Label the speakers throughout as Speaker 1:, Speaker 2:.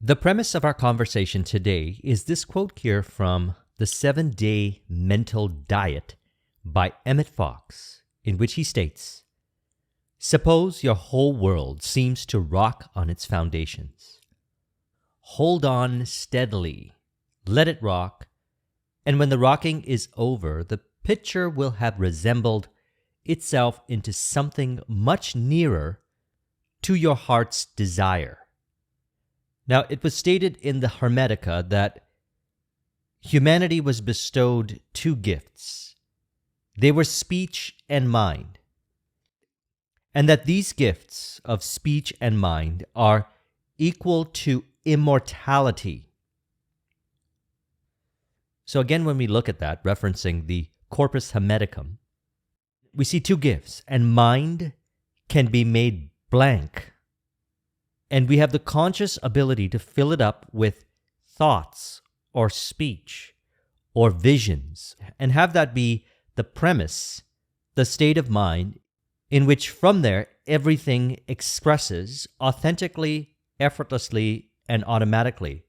Speaker 1: The premise of our conversation today is this quote here from The 7-Day Mental Diet by Emmett Fox, in which he states, "Suppose your whole world seems to rock on its foundations. Hold on steadily, let it rock, and when the rocking is over, the picture will have resembled itself into something much nearer to your heart's desire." Now, it was stated in the Hermetica that humanity was bestowed two gifts. They were speech and mind, and that these gifts of speech and mind are equal to immortality. So again, when we look at that, referencing the Corpus Hermeticum, we see two gifts, and mind can be made blank. And we have the conscious ability to fill it up with thoughts or speech or visions, and have that be the premise, the state of mind, in which from there everything expresses authentically, effortlessly, and automatically.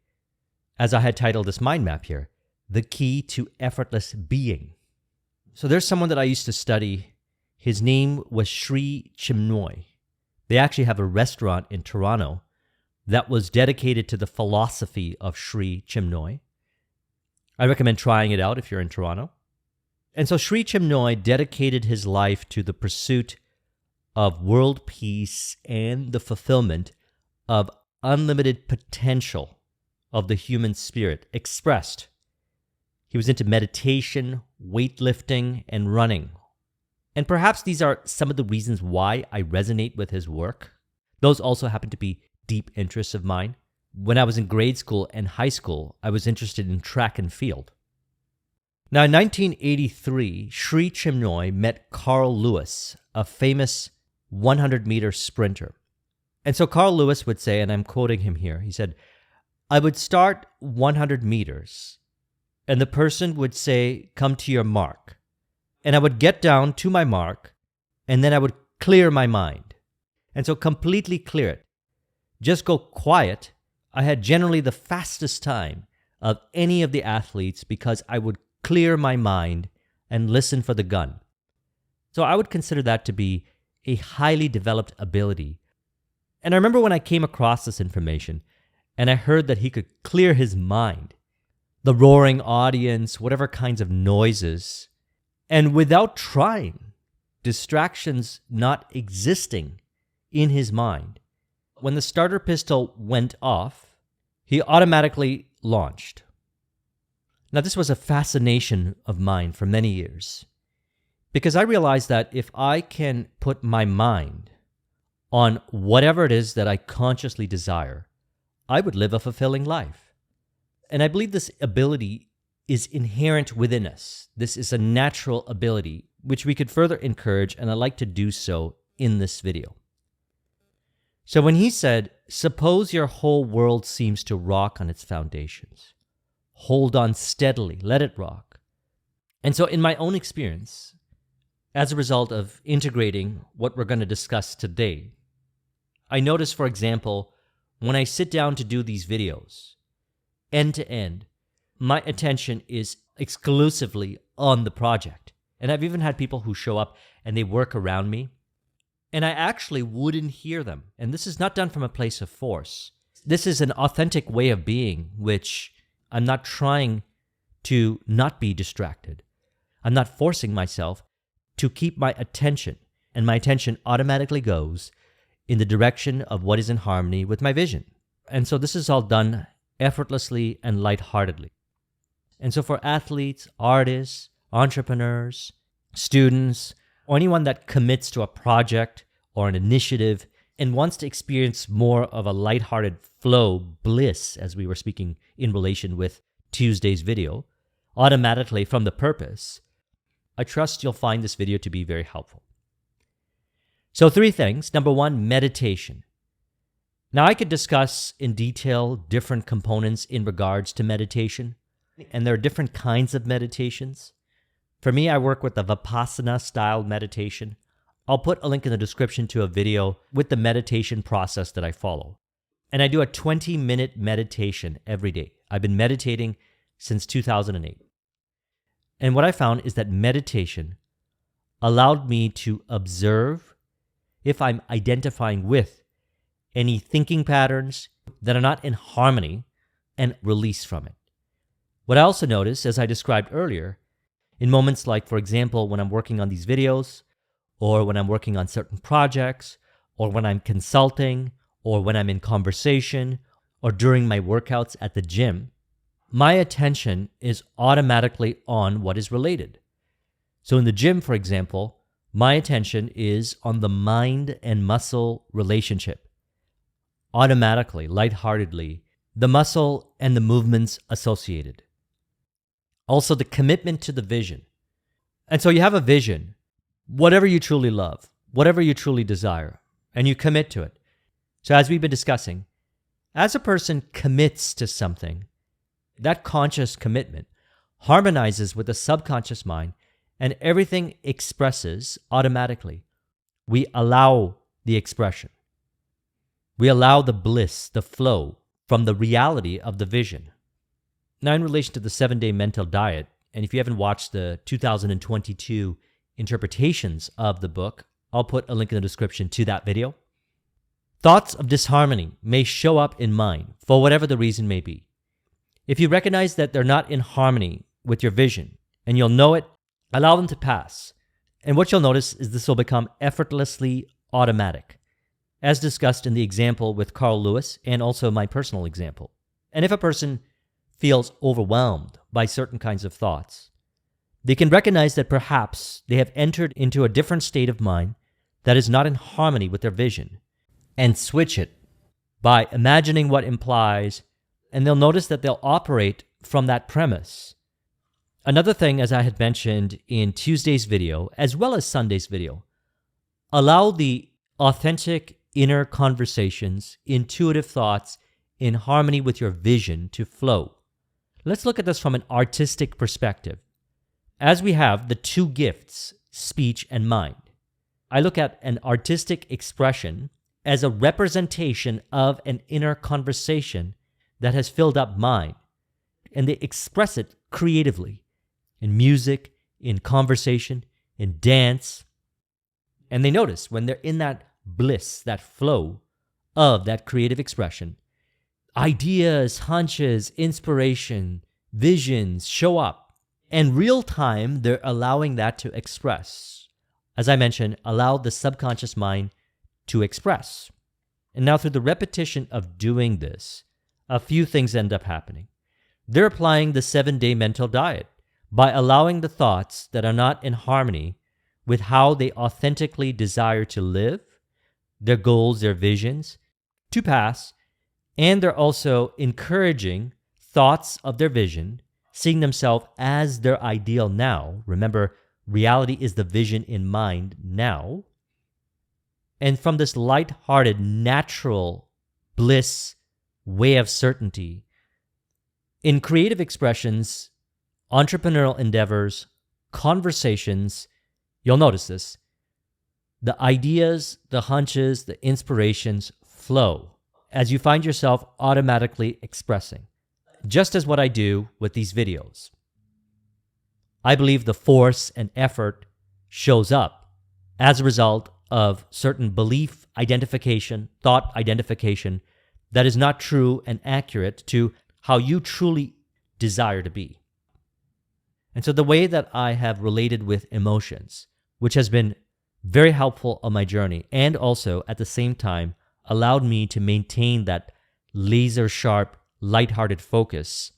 Speaker 1: As I had titled this mind map here, the key to effortless being. So there's someone that I used to study. His name was Sri Chinmoy. They actually have a restaurant in Toronto that was dedicated to the philosophy of Sri Chinmoy. I recommend trying it out if you're in Toronto. And so Sri Chinmoy dedicated his life to the pursuit of world peace and the fulfillment of unlimited potential of the human spirit expressed. He was into meditation, weightlifting, and running. And perhaps these are some of the reasons why I resonate with his work. Those also happen to be deep interests of mine. When I was in grade school and high school, I was interested in track and field. Now, in 1983, Sri Chinmoy met Carl Lewis, a famous 100-meter sprinter. And so Carl Lewis would say, and I'm quoting him here, he said, "I would start 100 meters, and the person would say, 'Come to your mark.' And I would get down to my mark, and then I would clear my mind. And so completely clear it. Just go quiet. I had generally the fastest time of any of the athletes because I would clear my mind and listen for the gun." So I would consider that to be a highly developed ability. And I remember when I came across this information and I heard that he could clear his mind, the roaring audience, whatever kinds of noises, and without trying, distractions not existing in his mind. When the starter pistol went off, he automatically launched. Now, this was a fascination of mine for many years, because I realized that if I can put my mind on whatever it is that I consciously desire, I would live a fulfilling life. And I believe this ability is inherent within us. This is a natural ability, which we could further encourage, and I'd like to do so in this video. So when he said, "Suppose your whole world seems to rock on its foundations. Hold on steadily, let it rock." And so in my own experience, as a result of integrating what we're going to discuss today, I notice, for example, when I sit down to do these videos, end to end, my attention is exclusively on the project. And I've even had people who show up and they work around me, and I actually wouldn't hear them. And this is not done from a place of force. This is an authentic way of being, which I'm not trying to not be distracted. I'm not forcing myself to keep my attention, and my attention automatically goes in the direction of what is in harmony with my vision. And so this is all done effortlessly and lightheartedly. And so for athletes, artists, entrepreneurs, students, or anyone that commits to a project or an initiative and wants to experience more of a lighthearted flow, bliss, as we were speaking in relation with Tuesday's video, automatically from the purpose, I trust you'll find this video to be very helpful. So 3 things. Number 1, meditation. Now, I could discuss in detail different components in regards to meditation, and there are different kinds of meditations. For me, I work with the Vipassana-style meditation. I'll put a link in the description to a video with the meditation process that I follow. And I do a 20-minute meditation every day. I've been meditating since 2008. And what I found is that meditation allowed me to observe if I'm identifying with any thinking patterns that are not in harmony and release from it. What I also noticed, as I described earlier, in moments like, for example, when I'm working on these videos, or when I'm working on certain projects, or when I'm consulting, or when I'm in conversation, or during my workouts at the gym, my attention is automatically on what is related. So in the gym, for example, my attention is on the mind and muscle relationship. Automatically, lightheartedly, the muscle and the movements associated. Also, the commitment to the vision. And so you have a vision, whatever you truly love, whatever you truly desire, and you commit to it. So as we've been discussing, as a person commits to something, that conscious commitment harmonizes with the subconscious mind, and everything expresses automatically. We allow the expression. We allow the bliss, the flow from the reality of the vision. Now, in relation to the 7-day mental diet, and if you haven't watched the 2022 interpretations of the book, I'll put a link in the description to that video. Thoughts of disharmony may show up in mind for whatever the reason may be. If you recognize that they're not in harmony with your vision, and you'll know it, allow them to pass. And what you'll notice is this will become effortlessly automatic, as discussed in the example with Carl Lewis and also my personal example. And if a person feels overwhelmed by certain kinds of thoughts, they can recognize that perhaps they have entered into a different state of mind that is not in harmony with their vision, and switch it by imagining what implies, and they'll notice that they'll operate from that premise. Another thing, as I had mentioned in Tuesday's video, as well as Sunday's video, allow the authentic inner conversations, intuitive thoughts in harmony with your vision to flow. Let's look at this from an artistic perspective. As we have the two gifts, speech and mind, I look at an artistic expression as a representation of an inner conversation that has filled up mind, and they express it creatively in music, in conversation, in dance. And they notice when they're in that bliss, that flow of that creative expression, ideas, hunches, inspiration, visions show up. And real time, they're allowing that to express. As I mentioned, allow the subconscious mind to express. And now through the repetition of doing this, a few things end up happening. They're applying the 7-day mental diet by allowing the thoughts that are not in harmony with how they authentically desire to live, their goals, their visions, to pass. And they're also encouraging thoughts of their vision, seeing themselves as their ideal now. Remember, reality is the vision in mind now. And from this lighthearted, natural bliss way of certainty, in creative expressions, entrepreneurial endeavors, conversations, you'll notice this, the ideas, the hunches, the inspirations flow as you find yourself automatically expressing, just as what I do with these videos. I believe the force and effort shows up as a result of certain belief identification, thought identification that is not true and accurate to how you truly desire to be. And so the way that I have related with emotions, which has been very helpful on my journey, and also at the same time allowed me to maintain that laser sharp, lighthearted focus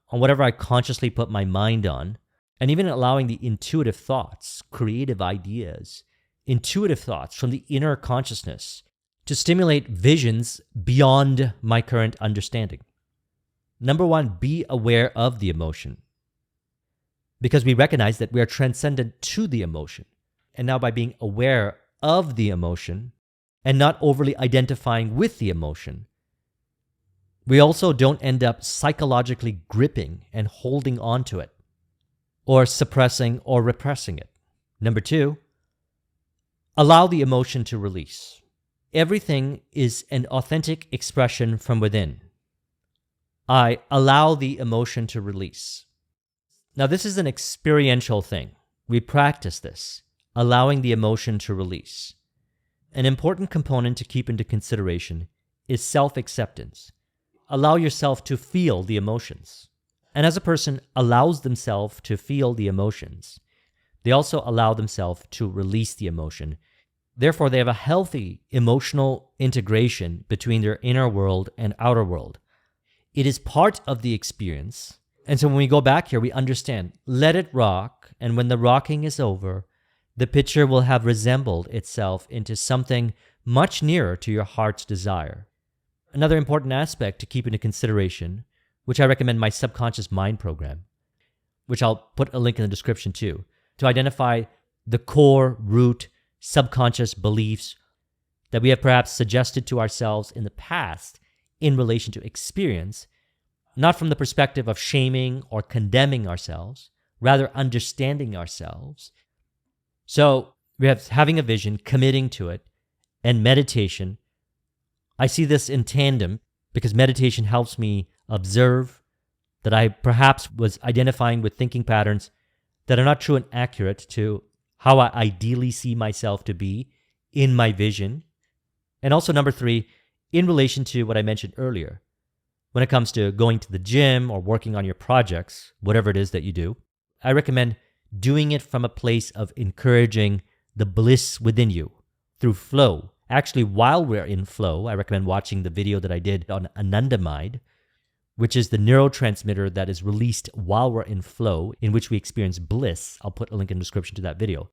Speaker 1: on whatever I consciously put my mind on, and even allowing the intuitive thoughts, creative ideas, intuitive thoughts from the inner consciousness to stimulate visions beyond my current understanding. Number one, be aware of the emotion, because we recognize that we are transcendent to the emotion. And now by being aware of the emotion and not overly identifying with the emotion, we also don't end up psychologically gripping and holding on to it, or suppressing or repressing it. Number two, allow the emotion to release. everything is an authentic expression from within. I allow the emotion to release. Now, this is an experiential thing. We practice this, allowing the emotion to release. An important component to keep into consideration is self-acceptance. Allow yourself to feel the emotions. And as a person allows themselves to feel the emotions, they also allow themselves to release the emotion. Therefore, they have a healthy emotional integration between their inner world and outer world. It is part of the experience. And so when we go back here, we understand, let it rock. And when the rocking is over, the picture will have resembled itself into something much nearer to your heart's desire. Another important aspect to keep into consideration, which I recommend my subconscious mind program, which I'll put a link in the description too, to identify the core root subconscious beliefs that we have perhaps suggested to ourselves in the past in relation to experience, not from the perspective of shaming or condemning ourselves, rather understanding ourselves. So we have having a vision, committing to it, and meditation. I see this in tandem because meditation helps me observe that I perhaps was identifying with thinking patterns that are not true and accurate to how I ideally see myself to be in my vision. And also number 3, in relation to what I mentioned earlier, when it comes to going to the gym or working on your projects, whatever it is that you do, I recommend doing it from a place of encouraging the bliss within you through flow. Actually, while we're in flow, I recommend watching the video that I did on anandamide, which is the neurotransmitter that is released while we're in flow, in which we experience bliss. I'll put a link in the description to that video.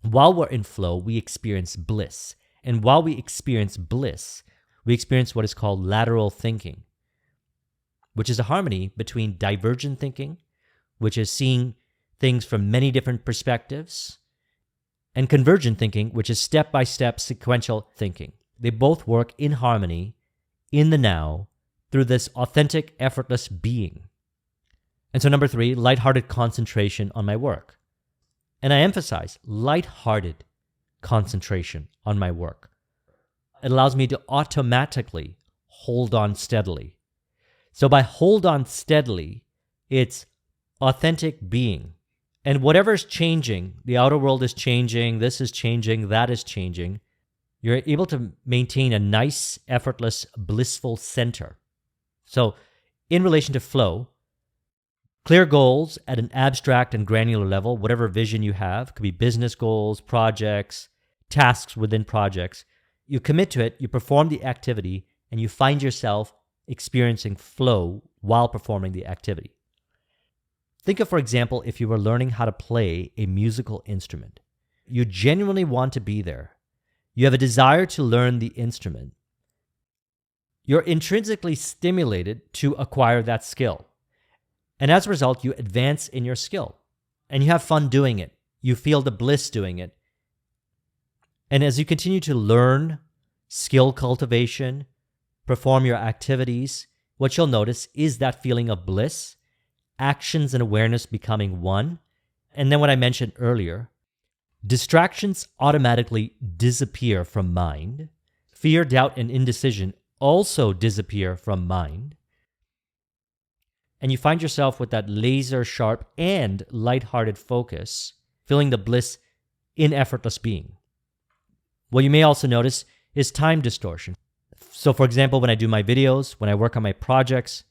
Speaker 1: While we're in flow, we experience bliss. And while we experience bliss, we experience what is called lateral thinking, which is a harmony between divergent thinking, which is seeing things from many different perspectives, and convergent thinking, which is step-by-step sequential thinking. They both work in harmony, in the now, through this authentic, effortless being. And so number 3, lighthearted concentration on my work. And I emphasize lighthearted concentration on my work. It allows me to automatically hold on steadily. So by hold on steadily, it's authentic being. And whatever's changing, the outer world is changing, this is changing, that is changing, you're able to maintain a nice, effortless, blissful center. So in relation to flow, clear goals at an abstract and granular level, whatever vision you have, could be business goals, projects, tasks within projects. You commit to it, you perform the activity, and you find yourself experiencing flow while performing the activity. Think of, for example, if you were learning how to play a musical instrument. You genuinely want to be there. You have a desire to learn the instrument. You're intrinsically stimulated to acquire that skill. And as a result, you advance in your skill. And you have fun doing it. You feel the bliss doing it. And as you continue to learn skill cultivation, perform your activities, what you'll notice is that feeling of bliss, actions and awareness becoming one. And then what I mentioned earlier, distractions automatically disappear from mind. Fear, doubt, and indecision also disappear from mind. And you find yourself with that laser sharp and lighthearted focus, feeling the bliss in effortless being. What you may also notice is time distortion. So for example, when I do my videos, when I work on my projects,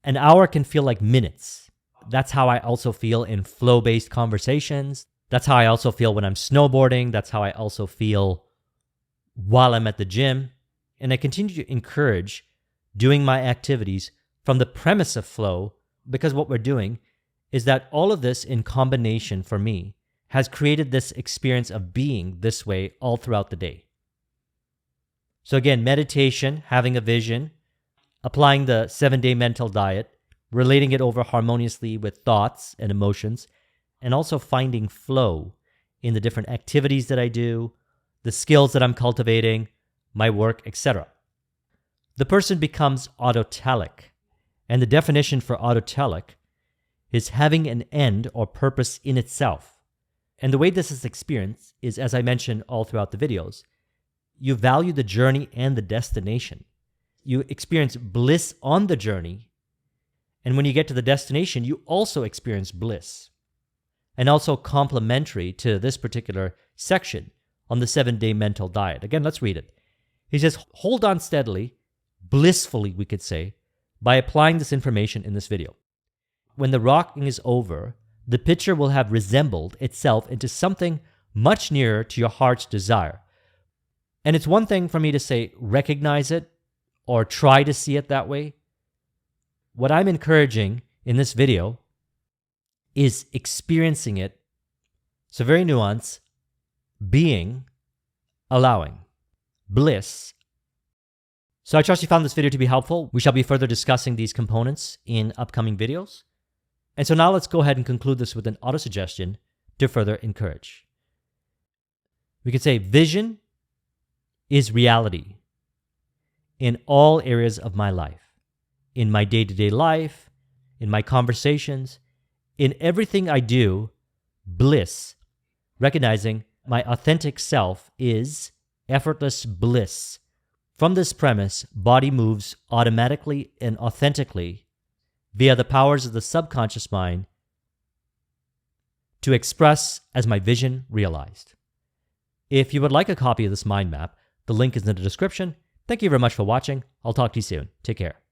Speaker 1: an hour can feel like minutes. That's how I also feel in flow-based conversations. That's how I also feel when I'm snowboarding. That's how I also feel while I'm at the gym. And I continue to encourage doing my activities from the premise of flow, because what we're doing is that all of this in combination for me has created this experience of being this way all throughout the day. So again, meditation, having a vision, applying the 7-day mental diet, relating it over harmoniously with thoughts and emotions, and also finding flow in the different activities that I do, the skills that I'm cultivating, my work, etc. The person becomes autotelic, and the definition for autotelic is having an end or purpose in itself. And the way this is experienced is, as I mentioned all throughout the videos, you value the journey and the destination. You experience bliss on the journey, and when you get to the destination, you also experience bliss. And also complementary to this particular section on the 7-day mental diet. Again, let's read it. He says, hold on steadily, blissfully, we could say, by applying this information in this video. When the rocking is over, the picture will have resembled itself into something much nearer to your heart's desire. And it's one thing for me to say, recognize it or try to see it that way. What I'm encouraging in this video is experiencing it. So very nuanced, being, allowing, bliss. So I trust you found this video to be helpful. We shall be further discussing these components in upcoming videos. And so now let's go ahead and conclude this with an auto-suggestion to further encourage. We could say vision is reality in all areas of my life, in my day-to-day life, in my conversations, in everything I do. Bliss, recognizing my authentic self, is effortless bliss. From this premise, body moves automatically and authentically via the powers of the subconscious mind to express as my vision realized. If you would like a copy of this mind map, the link is in the description. Thank you very much for watching. I'll talk to you soon. Take care.